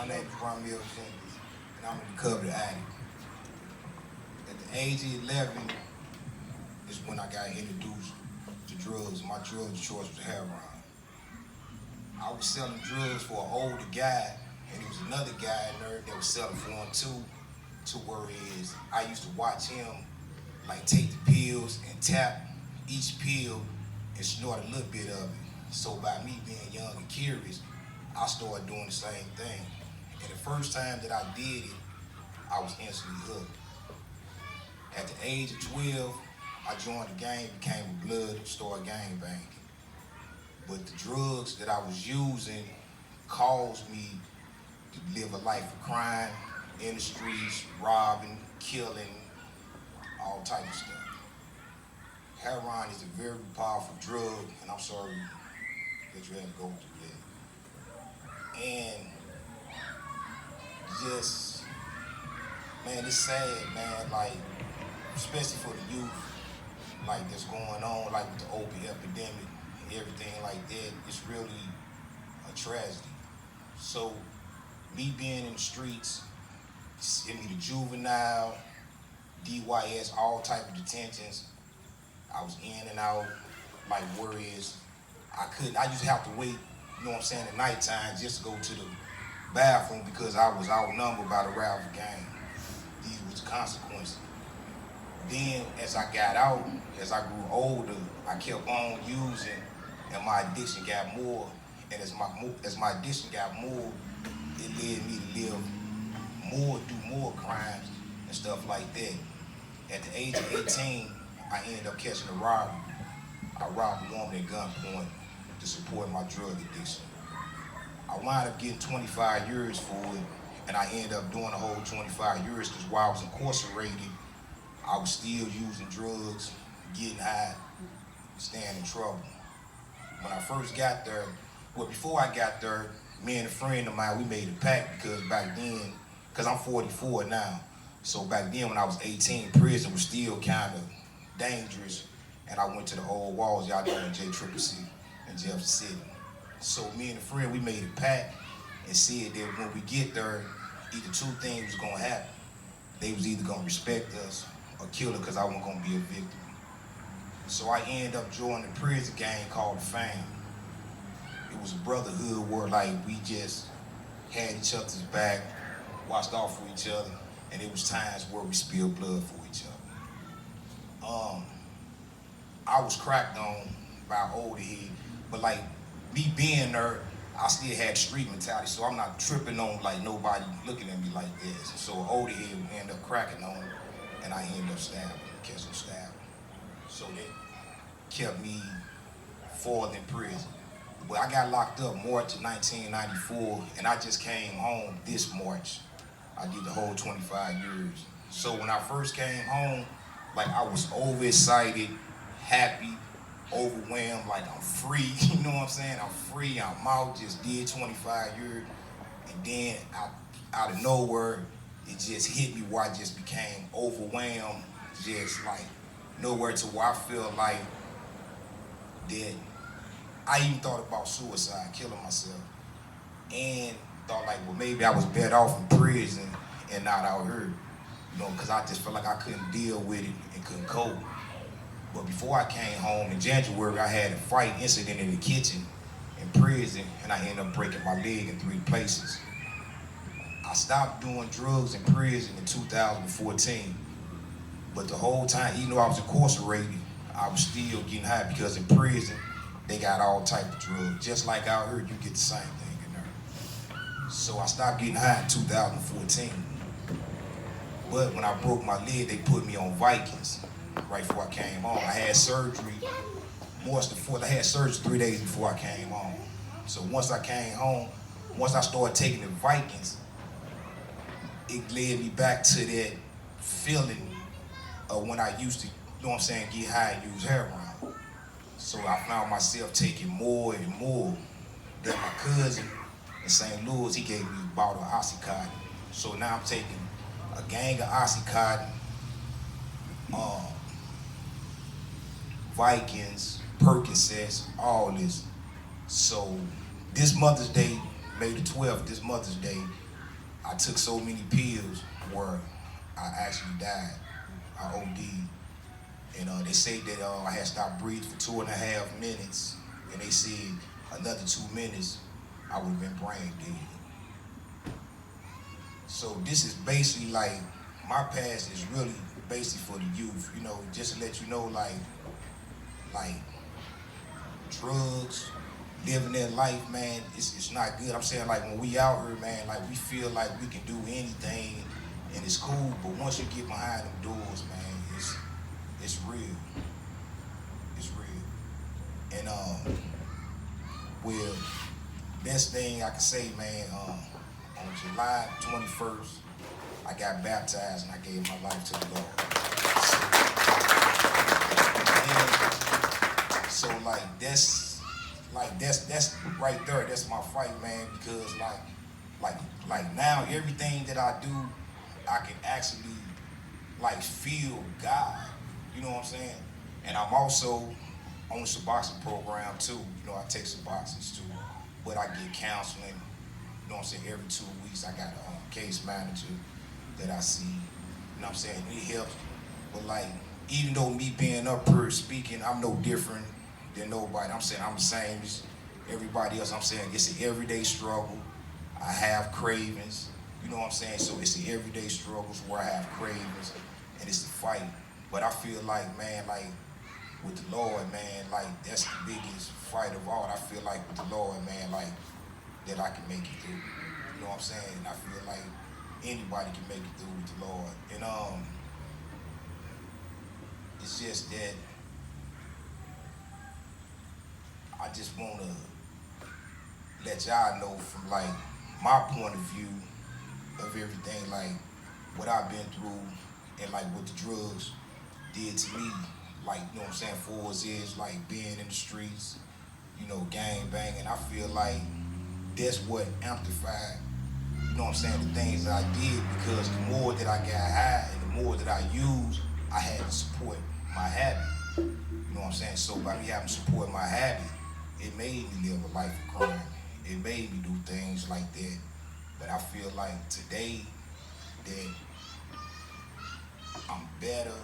name is Ramil Jenkins, and I'm a recovered addict. At the age of 11 is when I got introduced to drugs. My drug of choice was heroin. I was selling drugs for an older guy, and there was another guy in there that was selling for him too, to where is I used to watch him like take the pills and tap each pill and snort a little bit of it. So by me being young and curious, I started doing the same thing. And the first time that I did it, I was instantly hooked. At the age of 12, I joined the gang, became a blood, started gang banging. But the drugs that I was using caused me to live a life of crime, in the streets, robbing, killing, all type of stuff. Heroin is a very powerful drug, and I'm sorry that you had to go through that. And just, man, it's sad, man, like, especially for the youth, like that's going on, like with the opiate epidemic and everything like that, it's really a tragedy. So, me being in the streets, send me to juvenile, DYS, all type of detentions. I was in and out, like whereas I used to have to wait, you know what I'm saying, at nighttime just to go to the bathroom because I was outnumbered by the rival gang. These was the consequences. Then as I got out, as I grew older, I kept on using and my addiction got more. And as my addiction got more, it led me to live more, do more crimes and stuff like that. At the age of 18, I ended up catching a robbery. I robbed a woman at gunpoint to support my drug addiction. I wound up getting 25 years for it, and I ended up doing the whole 25 years because while I was incarcerated, I was still using drugs, getting high, staying in trouble. When I first got there, well, before I got there, me and a friend of mine, we made a pact because back then, because I'm 44 now, so back then when I was 18, prison was still kind of dangerous, and I went to the old walls, y'all know in JCCC in Jefferson City. So me and a friend, we made a pact and said that when we get there, either two things was gonna happen. They was either gonna respect us or kill us because I wasn't gonna be a victim. So I ended up joining a prison gang called the Fam. It was a brotherhood where like we just had each other's back, watched out for each other, and it was times where we spilled blood for each other. I was cracked on by an older head, but like me being there, I still had street mentality, so I'm not tripping on like nobody looking at me like this. So an older head would end up cracking on him, and I ended up stabbing, catching stabbing. So that kept me forward in prison. But I got locked up March of 1994, and I just came home this March. I did the whole 25 years. So when I first came home, like I was overexcited, happy, overwhelmed, like I'm free, you know what I'm saying? I'm free, I'm out, just did 25 years. And then out of nowhere, it just hit me where I just became overwhelmed, just like nowhere to where I feel like that I even thought about suicide, killing myself. And thought like, well, maybe I was better off in prison and not out here, you know, because I just felt like I couldn't deal with it and couldn't cope. But before I came home in January, I had a fight incident in the kitchen in prison, and I ended up breaking my leg in 3 places. I stopped doing drugs in prison in 2014, but the whole time, even though I was incarcerated, I was still getting high because in prison, they got all type of drugs. Just like out here, you get the same thing in there. So I stopped getting high in 2014. But when I broke my leg, they put me on Vikings right before I came home. I had surgery March the 4th. I had surgery 3 days before I came home. So once I came home, once I started taking the Vikings, it led me back to that feeling of when I used to, you know what I'm saying, get high and use heroin. So I found myself taking more and more. Then my cousin in St. Louis, he gave me a bottle of Oxycontin. So now I'm taking a gang of Oxycontin, Vikings, Percocets, all this. So this Mother's Day, May the 12th, this Mother's Day, I took so many pills where I actually died. I OD'd. And they say that I had stopped breathing for 2.5 minutes, and they said another 2 minutes, I would have been brain dead. So this is basically like, my past is really basically for the youth, just to let you know, like drugs, living that life, man, it's not good. I'm saying, like, when we out here, man, like, we feel like we can do anything, and it's cool, but once you get behind them doors, man, it's real. It's real. And well, best thing I can say, man, on July 21st, I got baptized and I gave my life to the Lord. So that's right there. That's my fight, man. Because like now, everything that I do, I can actually feel God. You know what I'm saying? And I'm also on the Suboxone program too. I take Suboxones too, but I get counseling. You know what I'm saying? Every 2 weeks, I got a case manager that I see. You know what I'm saying? It helps. But even though me being up here speaking, I'm no different than nobody. I'm saying I'm the same as everybody else. I'm saying it's an everyday struggle. I have cravings. You know what I'm saying? So it's the everyday struggles where I have cravings, and it's the fight. But I feel like, man, with the Lord, man, that's the biggest fight of all. I feel like with the Lord, man, that I can make it through. You know what I'm saying? And I feel like anybody can make it through with the Lord. And it's just that I just wanna let y'all know from my point of view of everything, what I've been through and what the drugs did to me, you know what I'm saying, for us is being in the streets, gang banging. I feel like that's what amplified, you know what I'm saying, the things that I did, because the more that I got high and the more that I used, I had to support my habit. You know what I'm saying? So by me having to support my habit, it made me live a life of crime. It made me do things like that. But I feel like today that I'm better.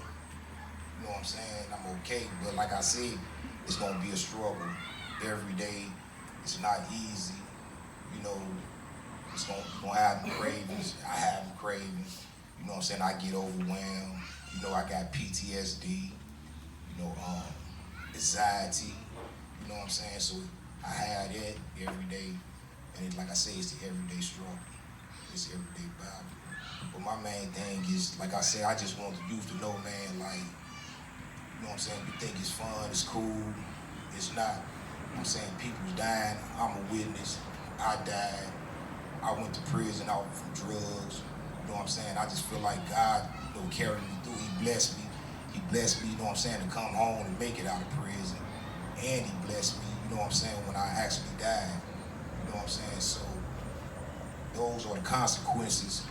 You know what I'm saying? I'm okay. But like I said, it's gonna be a struggle every day. It's not easy. You know, you're gonna have cravings. I have cravings. You know what I'm saying? I get overwhelmed. I got PTSD. Anxiety. You know what I'm saying? So I have that every day. And like I say, it's the everyday struggle. It's the everyday battle. But my main thing is, like I said, I just want the youth to know, man, you know what I'm saying? You think it's fun, it's cool. It's not. You know what I'm saying? People's dying. I'm a witness. I died. I went to prison out from drugs. You know what I'm saying? I just feel like God, carried me through. He blessed me. He blessed me, you know what I'm saying, to come home and make it out of prison. And he blessed me, you know what I'm saying, when I actually died. You know what I'm saying? So those are the consequences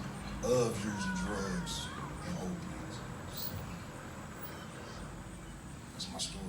of using drugs and opiates. So that's my story.